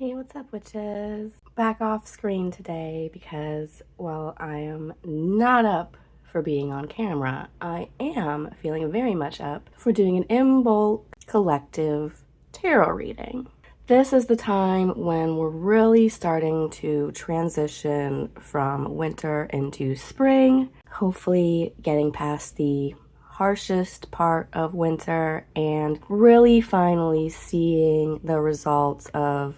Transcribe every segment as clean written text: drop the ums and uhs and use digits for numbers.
Hey, what's up, witches? Back off screen today because while I am not up for being on camera, I am feeling very much up for doing an Imbolc collective tarot reading. This is the time when we're really starting to transition from winter into spring, hopefully getting past the harshest part of winter and really finally seeing the results of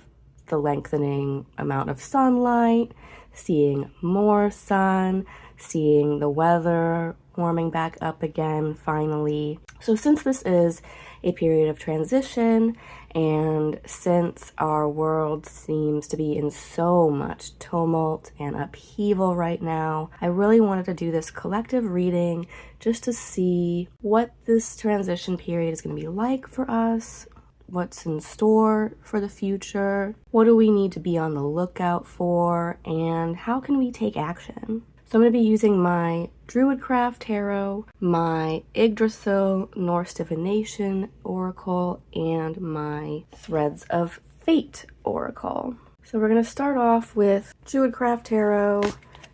the lengthening amount of sunlight, seeing more sun, seeing the weather warming back up again finally. So since this is a period of transition, and since our world seems to be in so much tumult and upheaval right now, I really wanted to do this collective reading just to see what this transition period is going to be like for us, what's in store for the future, what do we need to be on the lookout for, and how can we take action. So I'm going to be using my Druidcraft Tarot, my Yggdrasil Norse Divination Oracle, and my Threads of Fate Oracle. So we're going to start off with Druidcraft Tarot.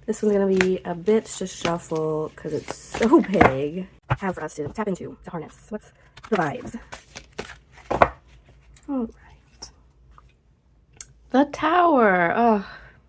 This one's going to be a bit to shuffle because it's so big. How for us to tap into, to harness. What's the vibes? All right. The Tower. Oh,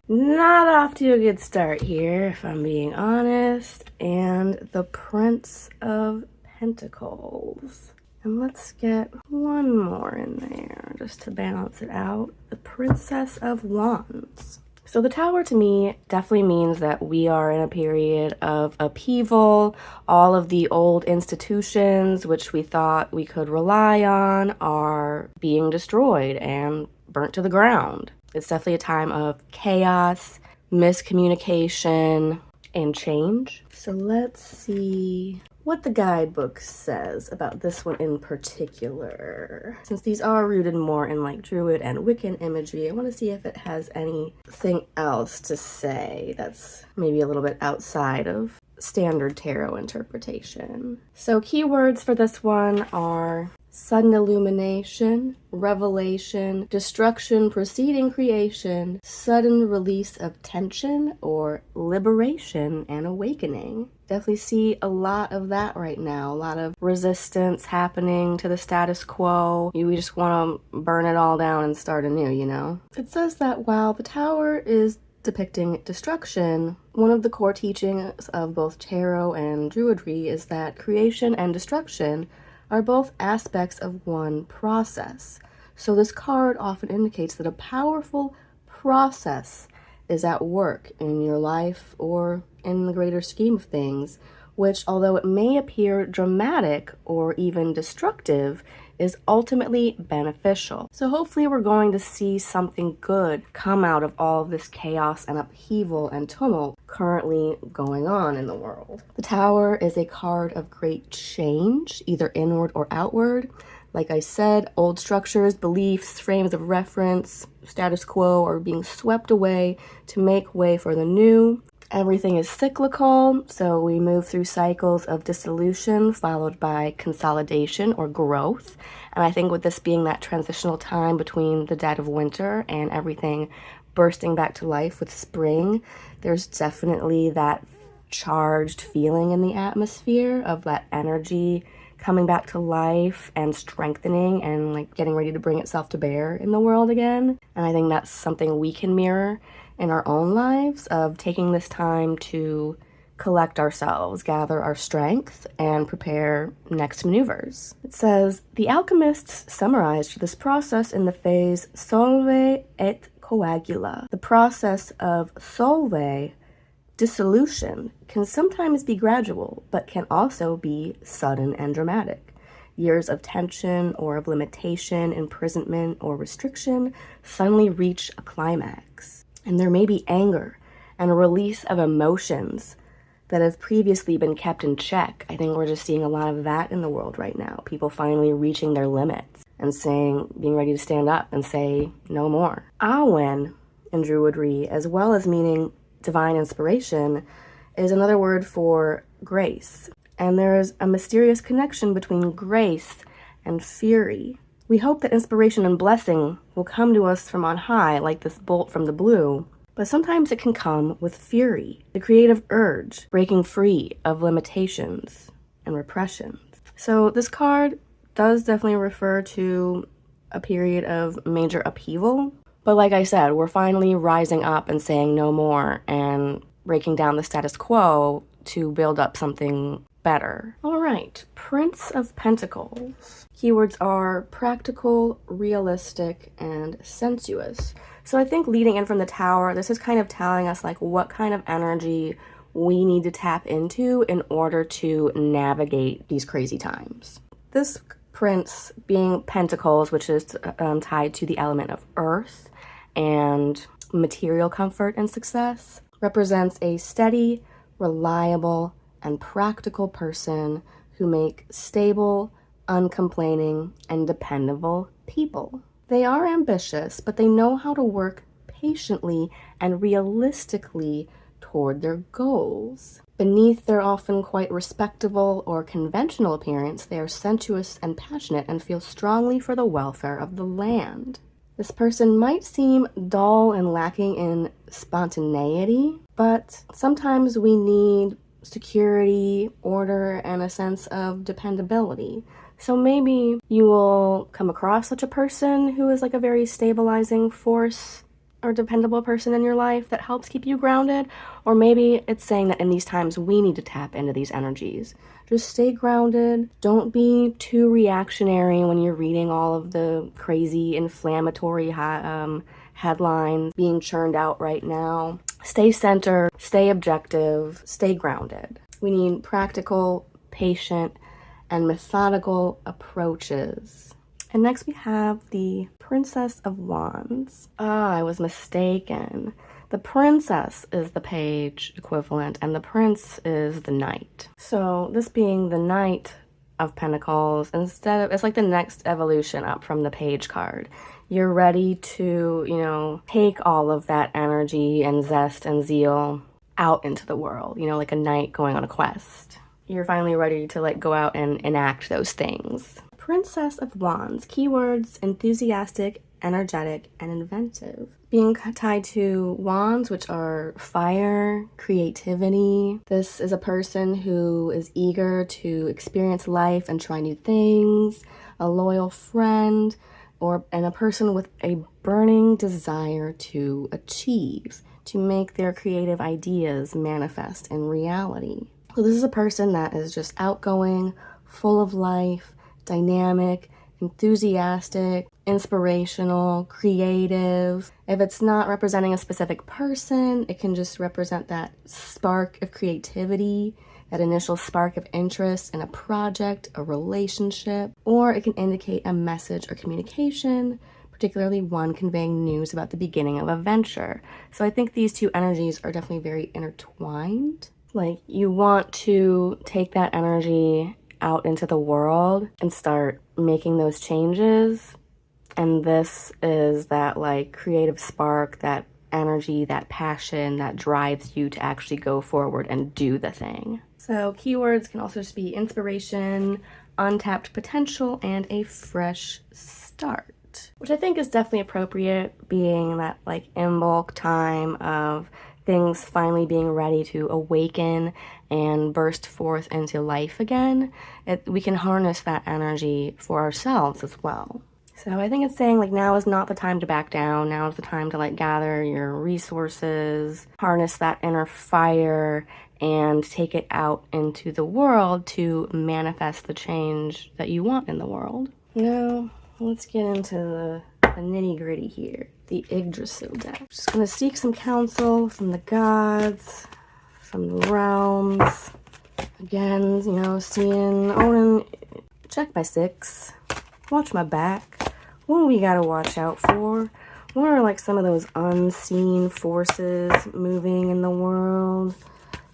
not off to a good start here, if I'm being honest. And the Prince of Pentacles. And let's get one more in there just to balance it out. The Princess of Wands. So the Tower to me definitely means that we are in a period of upheaval. All of the old institutions which we thought we could rely on are being destroyed and burnt to the ground. It's definitely a time of chaos, miscommunication, and change. So let's see what the guidebook says about this one in particular. Since these are rooted more in like Druid and Wiccan imagery, I want to see if it has anything else to say that's maybe a little bit outside of standard tarot interpretation. So keywords for this one are sudden illumination, revelation, destruction preceding creation, sudden release of tension, or liberation and awakening. Definitely see a lot of that right now. A lot of resistance happening to the status quo. We just want to burn it all down and start anew, you know? It says that while the Tower is depicting destruction, one of the core teachings of both tarot and Druidry is that creation and destruction are both aspects of one process. So this card often indicates that a powerful process is at work in your life or in the greater scheme of things, which, although it may appear dramatic or even destructive, is ultimately beneficial. So hopefully we're going to see something good come out of all of this chaos and upheaval and tumult currently going on in the world. The Tower is a card of great change, either inward or outward. Like I said, old structures, beliefs, frames of reference, status quo are being swept away to make way for the new. Everything is cyclical, so we move through cycles of dissolution followed by consolidation or growth. And I think with this being that transitional time between the dead of winter and everything bursting back to life with spring, there's definitely that charged feeling in the atmosphere of that energy coming back to life and strengthening and like getting ready to bring itself to bear in the world again. And I think that's something we can mirror in our own lives, of taking this time to collect ourselves, gather our strength, and prepare next maneuvers. It says, the alchemists summarized this process in the phase solve et coagula. The process of solve, dissolution, can sometimes be gradual, but can also be sudden and dramatic. Years of tension or of limitation, imprisonment, or restriction suddenly reach a climax. And there may be anger and a release of emotions that have previously been kept in check. I think we're just seeing a lot of that in the world right now. People finally reaching their limits and being ready to stand up and say no more. Awen in Druidry, as well as meaning divine inspiration, is another word for grace. And there is a mysterious connection between grace and fury. We hope that inspiration and blessing will come to us from on high, like this bolt from the blue, but sometimes it can come with fury, the creative urge, breaking free of limitations and repressions. So this card does definitely refer to a period of major upheaval, but like I said, we're finally rising up and saying no more and breaking down the status quo to build up something better. All right, Prince of Pentacles. Keywords are practical, realistic, and sensuous. So I think leading in from the Tower, this is kind of telling us like what kind of energy we need to tap into in order to navigate these crazy times. This Prince being Pentacles, which is tied to the element of earth and material comfort and success, represents a steady, reliable, and practical person who make stable, uncomplaining, and dependable people. They are ambitious, but they know how to work patiently and realistically toward their goals. Beneath their often quite respectable or conventional appearance, they are sensuous and passionate and feel strongly for the welfare of the land. This person might seem dull and lacking in spontaneity, but sometimes we need security, order, and a sense of dependability. So maybe you will come across such a person who is like a very stabilizing force or dependable person in your life that helps keep you grounded, or maybe it's saying that in these times we need to tap into these energies. Just stay grounded. Don't be too reactionary when you're reading all of the crazy inflammatory headlines being churned out right now. Stay centered, stay objective, stay grounded. We need practical, patient, and methodical approaches. And next we have the Princess of Wands. I was mistaken. The princess is the page equivalent and the prince is the knight. So this being the Knight of Pentacles, it's like the next evolution up from the page card. You're ready to, take all of that energy and zest and zeal out into the world, like a knight going on a quest. You're finally ready to go out and enact those things. Princess of Wands, keywords enthusiastic, energetic, and inventive. Being tied to wands, which are fire, creativity. This is a person who is eager to experience life and try new things, a loyal friend, and a person with a burning desire to achieve, to make their creative ideas manifest in reality. So this is a person that is just outgoing, full of life, dynamic, enthusiastic, inspirational, creative. If it's not representing a specific person, it can just represent that spark of creativity, that initial spark of interest in a project, a relationship, or it can indicate a message or communication, particularly one conveying news about the beginning of a venture. So I think these two energies are definitely very intertwined. Like, you want to take that energy out into the world and start making those changes, and this is that creative spark, that energy, that passion that drives you to actually go forward and do the thing. So keywords can also just be inspiration, untapped potential, and a fresh start, which I think is definitely appropriate, being that Imbolc time of things finally being ready to awaken and burst forth into life again. We can harness that energy for ourselves as well. So I think it's saying now is not the time to back down. Now is the time to gather your resources, harness that inner fire, and take it out into the world to manifest the change that you want in the world. Now, let's get into the nitty-gritty here. The Yggdrasil deck. Just gonna seek some counsel from the gods, from the realms. Again, seeing Odin. Check my 6. Watch my back. What do we gotta watch out for? What are some of those unseen forces moving in the world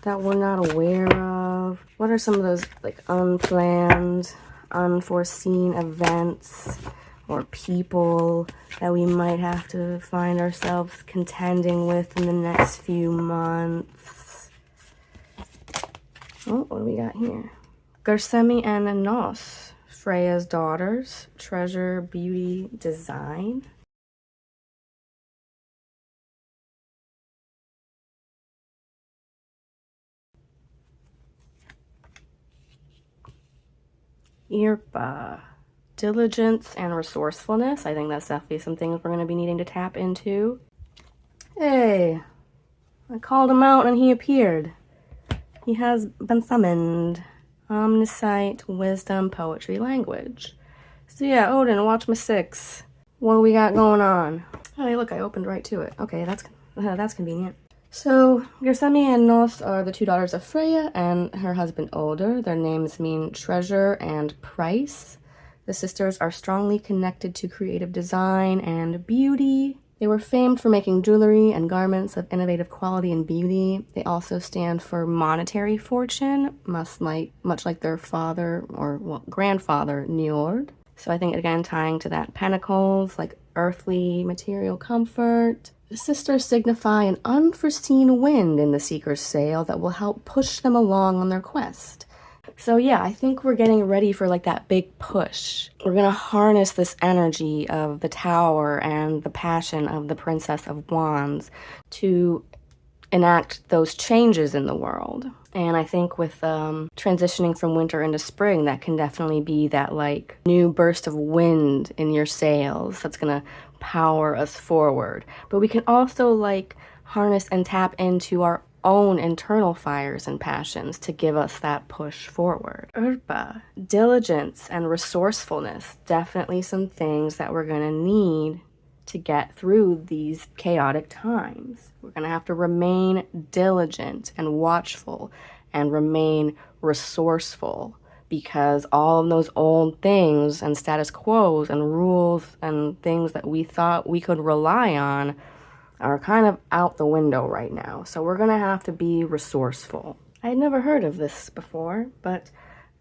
that we're not aware of? What are some of those unplanned, unforeseen events or people that we might have to find ourselves contending with in the next few months? Oh, what do we got here? Gersemi and Nos Freya's daughters, treasure, beauty, design. Irpa, diligence and resourcefulness. I think that's definitely some things we're going to be needing to tap into. Hey, I called him out and he appeared. He has been summoned. Omniscience, wisdom, poetry, language. So yeah, Odin, watch my 6. What do we got going on? Oh, hey, look, I opened right to it. Okay, that's convenient. So, Gersemi and Nos are the 2 daughters of Freya and her husband Older. Their names mean treasure and price. The sisters are strongly connected to creative design and beauty. They were famed for making jewelry and garments of innovative quality and beauty. They also stand for monetary fortune, much like their father or grandfather Njord. So I think again tying to that pentacles, like earthly material comfort. The sisters signify an unforeseen wind in the seeker's sail that will help push them along on their quest. So yeah, I think we're getting ready for like that big push. We're gonna harness this energy of the tower and the passion of the Princess of Wands to enact those changes in the world. And I think with transitioning from winter into spring, that can definitely be that like new burst of wind in your sails that's gonna power us forward. But we can also like harness and tap into our own internal fires and passions to give us that push forward. Urpa, diligence and resourcefulness, definitely some things that we're gonna need to get through these chaotic times. We're gonna have to remain diligent and watchful and remain resourceful, because all of those old things and status quos and rules and things that we thought we could rely on are kind of out the window right now. So we're gonna have to be resourceful. I had never heard of this before, but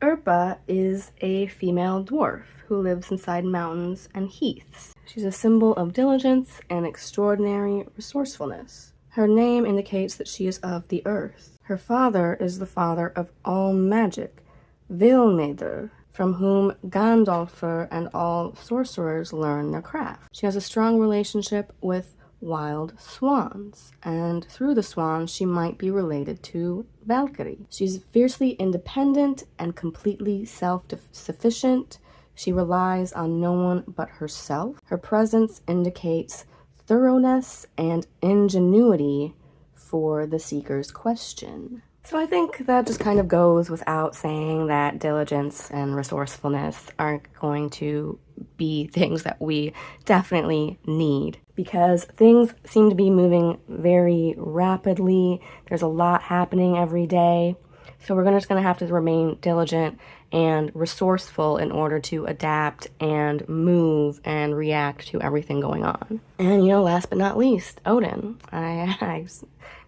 Urpa is a female dwarf who lives inside mountains and heaths. She's a symbol of diligence and extraordinary resourcefulness. Her name indicates that she is of the earth. Her father is the father of all magic, Vilneder, from whom Gandalfur and all sorcerers learn their craft. She has a strong relationship with wild swans, and through the swans she might be related to Valkyrie. She's fiercely independent and completely self-sufficient. She relies on no one but herself. Her presence indicates thoroughness and ingenuity for the seeker's question. So I think that just kind of goes without saying that diligence and resourcefulness aren't going to be things that we definitely need, because things seem to be moving very rapidly. There's a lot happening every day. So we're just going to have to remain diligent and resourceful in order to adapt and move and react to everything going on. And, last but not least, Odin. I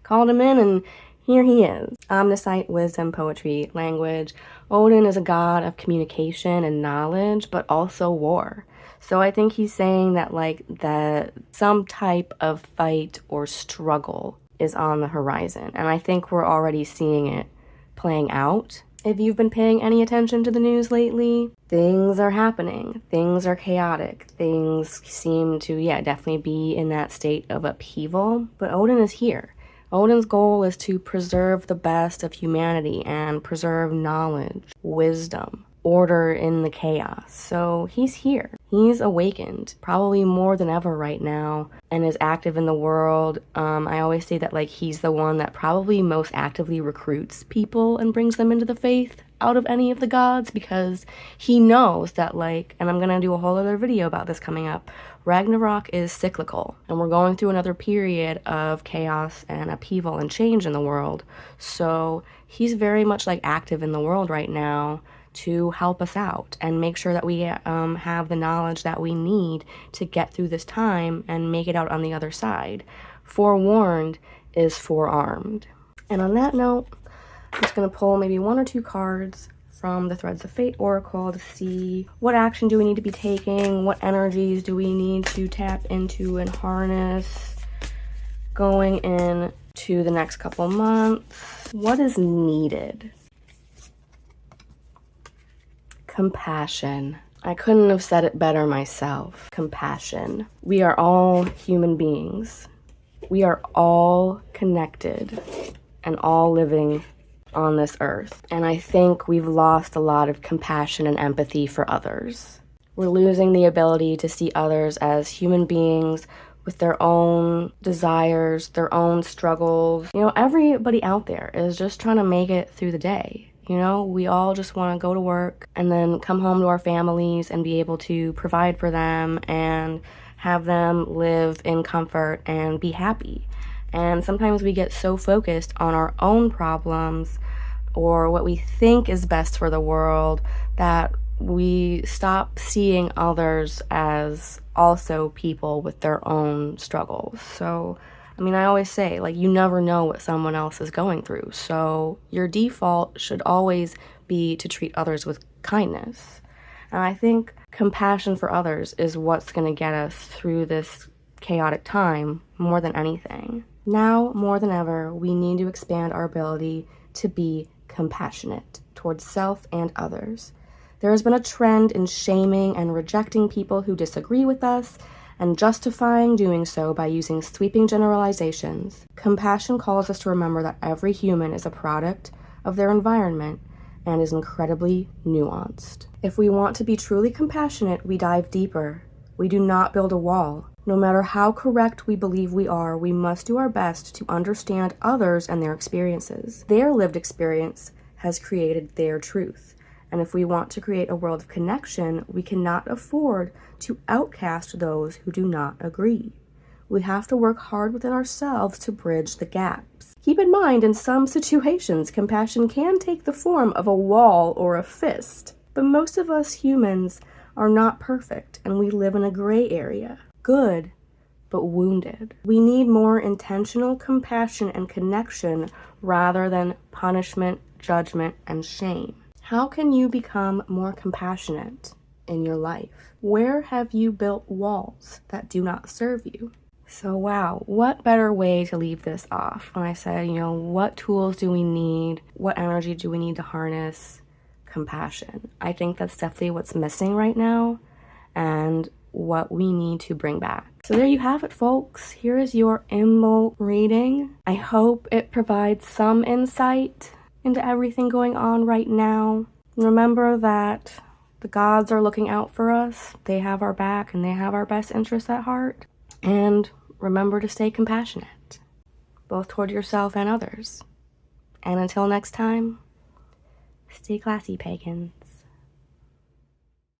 called him in and here he is. Omniscience, wisdom, poetry, language. Odin is a god of communication and knowledge, but also war. So I think he's saying that some type of fight or struggle is on the horizon. And I think we're already seeing it playing out. If you've been paying any attention to the news lately, things are happening. Things are chaotic. Things seem to, definitely be in that state of upheaval. But Odin is here. Odin's goal is to preserve the best of humanity and preserve knowledge, wisdom, order in the chaos. So he's here. He's awakened, probably more than ever right now, and is active in the world. I always say that he's the one that probably most actively recruits people and brings them into the faith out of any of the gods, because he knows that and I'm gonna do a whole other video about this coming up, Ragnarok is cyclical, and we're going through another period of chaos and upheaval and change in the world. So he's very much active in the world right now to help us out and make sure that we have the knowledge that we need to get through this time and make it out on the other side. Forewarned is forearmed. And on that note, I'm just going to pull maybe 1 or 2 cards from the Threads of Fate Oracle to see what action do we need to be taking, what energies do we need to tap into and harness going into the next couple months. What is needed? Compassion. I couldn't have said it better myself. Compassion. We are all human beings. We are all connected and all living on this earth. And I think we've lost a lot of compassion and empathy for others. We're losing the ability to see others as human beings with their own desires, their own struggles. You know, everybody out there is just trying to make it through the day. You know, we all just want to go to work and then come home to our families and be able to provide for them and have them live in comfort and be happy. And sometimes we get so focused on our own problems or what we think is best for the world that we stop seeing others as also people with their own struggles. So, I mean, I always say, like, you never know what someone else is going through. So your default should always be to treat others with kindness. And I think compassion for others is what's going to get us through this chaotic time more than anything. Now, more than ever, we need to expand our ability to be compassionate towards self and others. There has been a trend in shaming and rejecting people who disagree with us and justifying doing so by using sweeping generalizations. Compassion calls us to remember that every human is a product of their environment and is incredibly nuanced. If we want to be truly compassionate, we dive deeper. We do not build a wall. No matter how correct we believe we are, we must do our best to understand others and their experiences. Their lived experience has created their truth. And if we want to create a world of connection, we cannot afford to outcast those who do not agree. We have to work hard within ourselves to bridge the gaps. Keep in mind, in some situations, compassion can take the form of a wall or a fist. But most of us humans are not perfect, and we live in a gray area. Good, but wounded. We need more intentional compassion and connection rather than punishment, judgment, and shame. How can you become more compassionate in your life? Where have you built walls that do not serve you? So wow, what better way to leave this off when I said, what tools do we need? What energy do we need to harness? Compassion. I think that's definitely what's missing right now and what we need to bring back. So there you have it, folks. Here is your Imbolc reading. I hope it provides some insight into everything going on right now. Remember that the gods are looking out for us. They have our back and they have our best interests at heart. And remember to stay compassionate, both toward yourself and others. And until next time, stay classy, pagans.